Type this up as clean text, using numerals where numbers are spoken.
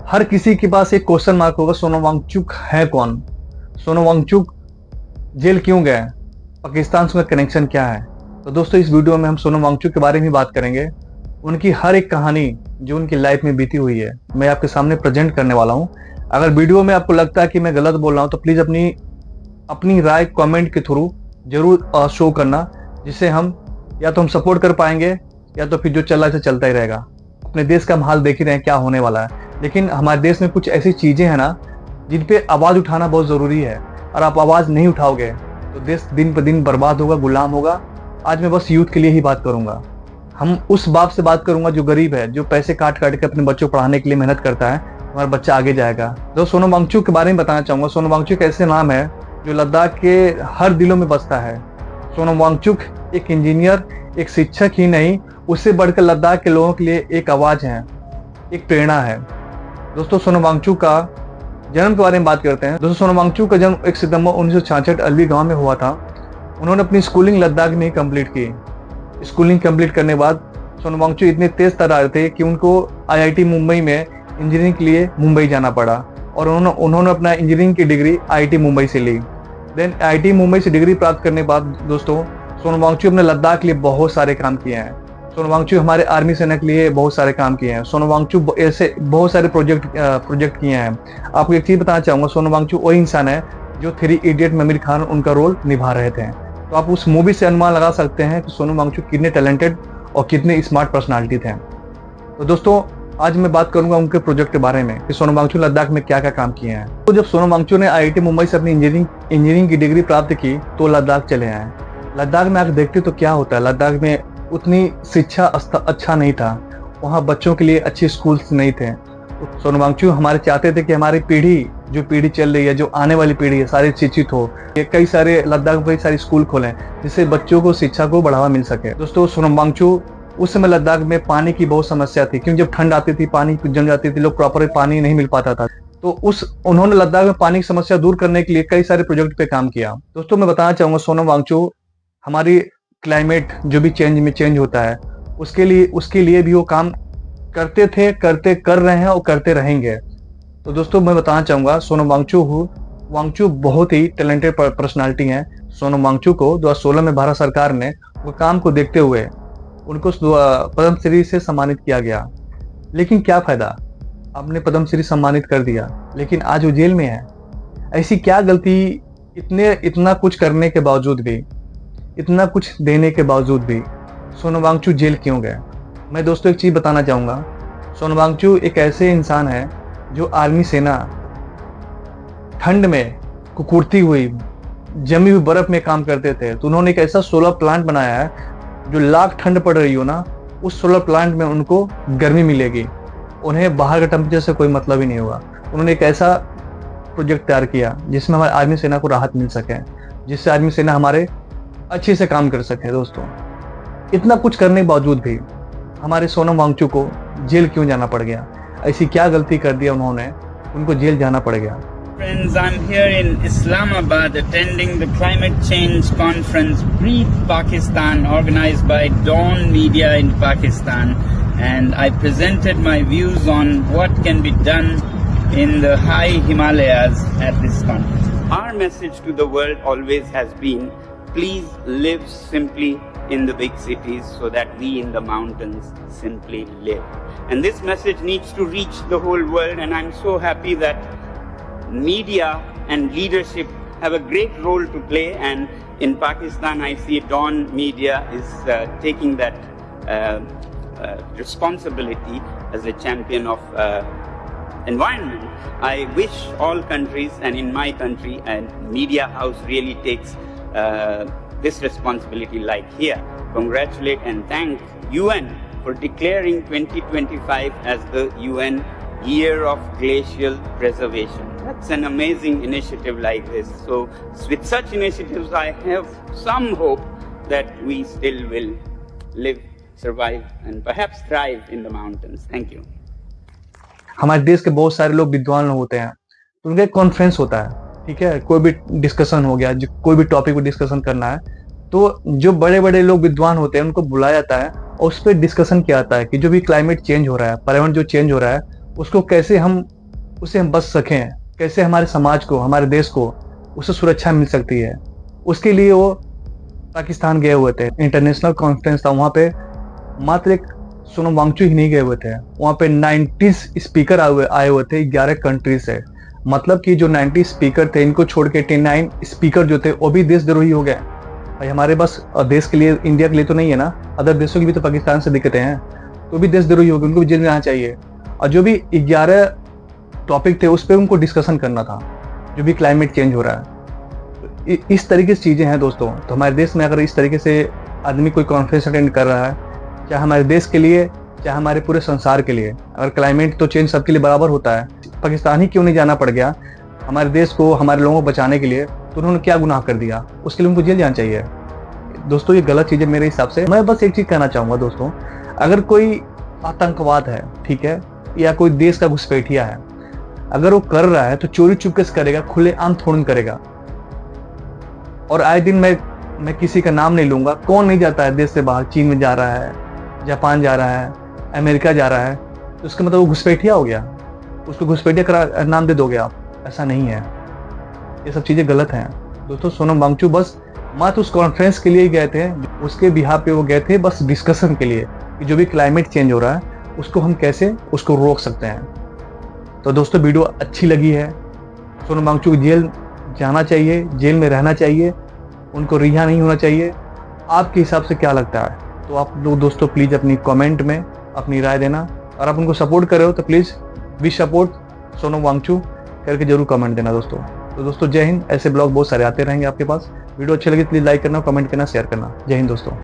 हर किसी के पास एक क्वेश्चन मार्क होगा, सोनम वांगचुक है कौन? सोनम वांगचुक जेल क्यों गए? पाकिस्तान से उनका कनेक्शन क्या है? तो दोस्तों इस वीडियो में हम सोनम वांगचुक के बारे में बात करेंगे। उनकी हर एक कहानी जो उनकी लाइफ में बीती हुई है मैं आपके सामने प्रेजेंट करने वाला हूँ। अगर वीडियो में आपको लगता है कि मैं गलत बोल रहा हूँ तो प्लीज अपनी राय कमेंट के थ्रू जरूर शो करना, जिससे हम या तो हम सपोर्ट कर पाएंगे या तो फिर जो चल रहा है चलता ही रहेगा। अपने देश का हम हाल देख ही रहे हैं क्या होने वाला है, लेकिन हमारे देश में कुछ ऐसी चीजें हैं ना जिन पे आवाज उठाना बहुत जरूरी है। और आप आवाज नहीं उठाओगे तो देश दिन पर दिन बर्बाद होगा, गुलाम होगा। आज मैं बस यूथ के लिए ही बात करूंगा। हम उस बाप से बात करूंगा जो गरीब है, जो पैसे काट काट के अपने बच्चों को पढ़ाने के लिए मेहनत करता है, हमारा बच्चा आगे जाएगा। तो सोनम वांगचुक के बारे में बताना चाहूंगा। सोनम वांगचुक ऐसे नाम है जो लद्दाख के हर दिलों में बसता है। सोनम वांगचुक एक इंजीनियर, एक शिक्षक ही नहीं, उससे बढ़कर लद्दाख के लोगों के लिए एक आवाज है, एक प्रेरणा है। दोस्तों सोनम वांगचुक का जन्म के बारे में बात करते हैं। दोस्तों सोनम वांगचुक का जन्म 1 सितंबर 1966 अलवी गांव में हुआ था। उन्होंने अपनी स्कूलिंग लद्दाख में ही कंप्लीट की। स्कूलिंग कंप्लीट करने के बाद सोनम वांगचुक इतने तेज तर्रार थे कि उनको आईआईटी मुंबई में इंजीनियरिंग के लिए मुंबई जाना पड़ा और उन्होंने अपना इंजीनियरिंग की डिग्री आईआईटी मुंबई से ली। देन आईआईटी मुंबई से डिग्री प्राप्त करने के बाद दोस्तों सोनम वांगचुक अपने लद्दाख के लिए बहुत सारे काम किए हैं। सोनम वांगचुक हमारे आर्मी सेना के लिए बहुत सारे काम किए हैं। सोनम वांगचुक ऐसे बहुत सारे प्रोजेक्ट किए हैं। आपको एक चीज बताना चाहूंगा, सोनम वांगचुक वही इंसान है जो 3 इडियट में आमिर खान उनका रोल निभा रहे थे। तो आप उस मूवी से अनुमान लगा सकते हैं कि सोनम वांगचुक कितने टैलेंटेड और कितने स्मार्ट पर्सनालिटी थे। तो दोस्तों आज मैं बात करूंगा उनके प्रोजेक्ट के बारे में कि सोनम वांगचुक लद्दाख में क्या क्या काम किए हैं। तो जब सोनम वांगचुक ने आईआईटी मुंबई से अपनी इंजीनियरिंग की डिग्री प्राप्त की तो लद्दाख चले आए। लद्दाख में आकर देखते तो क्या होता है, लद्दाख में उतनी शिक्षा अच्छा नहीं था, वहाँ बच्चों के लिए अच्छे स्कूल्स नहीं थे। तो सोनम वांगचुक हमारे चाहते थे कि हमारी जो पीढ़ी चल रही है, जो आने वाली पीढ़ी है, सारी शिक्षित हो। कई सारे लद्दाख में कई सारे स्कूल खोलें जिससे बच्चों को शिक्षा को बढ़ावा मिल सके। दोस्तों सोनम वांगचुक उस समय लद्दाख में पानी की बहुत समस्या थी, क्योंकि जब ठंड आती थी पानी जम जाती थी, लोग प्रॉपर पानी नहीं मिल पाता था। तो उन्होंने लद्दाख में पानी की समस्या दूर करने के लिए कई सारे प्रोजेक्ट पे काम किया। दोस्तों मैं बताना चाहूंगा सोनम वांगचुक हमारी क्लाइमेट जो भी चेंज होता है उसके लिए भी वो काम करते थे, कर रहे हैं और करते रहेंगे। तो दोस्तों मैं बताना चाहूंगा सोनम वांगचुक बहुत ही टैलेंटेड पर्सनालिटी हैं। सोनम वांगचुक को 2016 में भारत सरकार ने वो काम को देखते हुए उनको पद्मश्री से सम्मानित किया गया। लेकिन क्या फायदा, आपने पद्मश्री सम्मानित कर दिया लेकिन आज वो जेल में है। ऐसी क्या गलती, इतना कुछ करने के बावजूद भी, इतना कुछ देने के बावजूद भी सोनम वांगचुक जेल क्यों गए? मैं दोस्तों एक चीज बताना चाहूंगा, सोनम वांगचुक एक ऐसे इंसान है जो आर्मी सेना ठंड में कुकुरती हुई जमी हुई बर्फ में काम करते थे। तो उन्होंने एक ऐसा सोलर प्लांट बनाया है जो लाख ठंड पड़ रही हो ना, उस सोलर प्लांट में उनको गर्मी मिलेगी, उन्हें बाहर का टेम्परेचर से कोई मतलब ही नहीं होगा। उन्होंने एक ऐसा प्रोजेक्ट तैयार किया जिसमें हमारे आर्मी सेना को राहत मिल सके, जिससे आर्मी सेना हमारे अच्छे से काम कर सके। दोस्तों इतना कुछ करने के बावजूद भी हमारे सोनम वांगचुक को जेल क्यों जाना पड़ गया? ऐसी क्या गलती कर दिया उन्होंने, उनको जेल जाना पड़ गया? Friends, I'm here in Islamabad attending the climate change conference Breathe Pakistan organized by Dawn Media in Pakistan, and I presented my views on what can be done in the high Himalayas at this conference. Our message to the world always has been, please live simply in the big cities so that we in the mountains simply live. And this message needs to reach the whole world, and I'm so happy that media and leadership have a great role to play, and in Pakistan I see Dawn Media is taking that responsibility as a champion of environment. I wish all countries, and in my country, a media house really takes this responsibility like here. Congratulate and thank UN for declaring 2025 as the UN Year of Glacial Preservation. That's an amazing initiative like this. So with such initiatives, I have some hope that we still will live, survive, and perhaps thrive in the mountains. Thank you. हमारे देश के बहुत सारे लोग विद्वान होते हैं, तो उनका एक कॉन्फ्रेंस होता है, ठीक है, कोई भी डिस्कशन हो गया, कोई भी टॉपिक को डिस्कशन करना है, तो जो बड़े बड़े लोग विद्वान होते हैं उनको बुलाया जाता है और उस पर डिस्कशन किया जाता है कि जो भी क्लाइमेट चेंज हो रहा है, पर्यावरण जो चेंज हो रहा है, उसको कैसे हम उससे हम बच सकें, कैसे हमारे समाज को, हमारे देश को उससे सुरक्षा मिल सकती है, उसके लिए वो पाकिस्तान गए हुए थे। इंटरनेशनल कॉन्फ्रेंस था, वहाँ पे मात्र एक सोनम वांगचुक ही नहीं गए हुए थे, वहाँ पे 90 स्पीकर आए हुए थे 11 कंट्री से। मतलब कि जो 90 स्पीकर थे, इनको छोड़ के 89 स्पीकर जो थे वो भी देशद्रोही हो गए। भाई हमारे बस देश के लिए, इंडिया के लिए तो नहीं है ना, अदर देशों की भी तो पाकिस्तान से दिक्कतें हैं, तो भी देशद्रोही हो गए, उनको भी जेल में आना चाहिए। और जो भी 11 टॉपिक थे उस पर उनको डिस्कशन करना था, जो भी क्लाइमेट चेंज हो रहा है। तो इस तरीके से चीज़ें हैं दोस्तों। तो हमारे देश में अगर इस तरीके से आदमी कोई कॉन्फ्रेंस अटेंड कर रहा है, चाहे हमारे देश के लिए, चाहे हमारे पूरे संसार के लिए, अगर क्लाइमेट तो चेंज सबके लिए बराबर होता है, पाकिस्तान ही क्यों नहीं जाना पड़ गया हमारे देश को, हमारे लोगों को बचाने के लिए, तो उन्होंने क्या गुनाह कर दिया, उसके लिए उनको जेल जाना चाहिए। दोस्तों ये गलत चीज़ है मेरे हिसाब से। मैं बस एक चीज़ कहना चाहूँगा दोस्तों, अगर कोई आतंकवाद है, ठीक है, या कोई देश का घुसपैठिया है, अगर वो कर रहा है तो चोरी चुपके से करेगा, खुलेआम थोड़ी करेगा। और आए दिन मैं किसी का नाम नहीं लूंगा, कौन नहीं जाता है देश से बाहर, चीन में जा रहा है, जापान जा रहा है, अमेरिका जा रहा है, तो उसका मतलब वो घुसपैठिया हो गया, उसको घुसपैठिया का नाम दे दोगे आप? ऐसा नहीं है, ये सब चीज़ें गलत हैं दोस्तों। सोनम वांगचुक बस मात्र उस कॉन्फ्रेंस के लिए ही गए थे, उसके बिहाफ पे वो गए थे, बस डिस्कशन के लिए कि जो भी क्लाइमेट चेंज हो रहा है उसको हम कैसे उसको रोक सकते हैं। तो दोस्तों वीडियो अच्छी लगी है, सोनम वांगचुक जेल जाना चाहिए, जेल में रहना चाहिए, उनको रिहा नहीं होना चाहिए। आपके हिसाब से क्या लगता है? तो आप लोग दोस्तों प्लीज़ अपनी कमेंट में अपनी राय देना, और आप उनको सपोर्ट कर रहे हो तो please we support Sonam Wangchuk करके जरूर कमेंट देना दोस्तों। तो दोस्तों जय हिंद। ऐसे ब्लॉग बहुत सारे आते रहेंगे आपके पास। वीडियो अच्छे लगे प्लीज़ लाइक करना, कमेंट करना, शेयर करना। जय हिंद दोस्तों।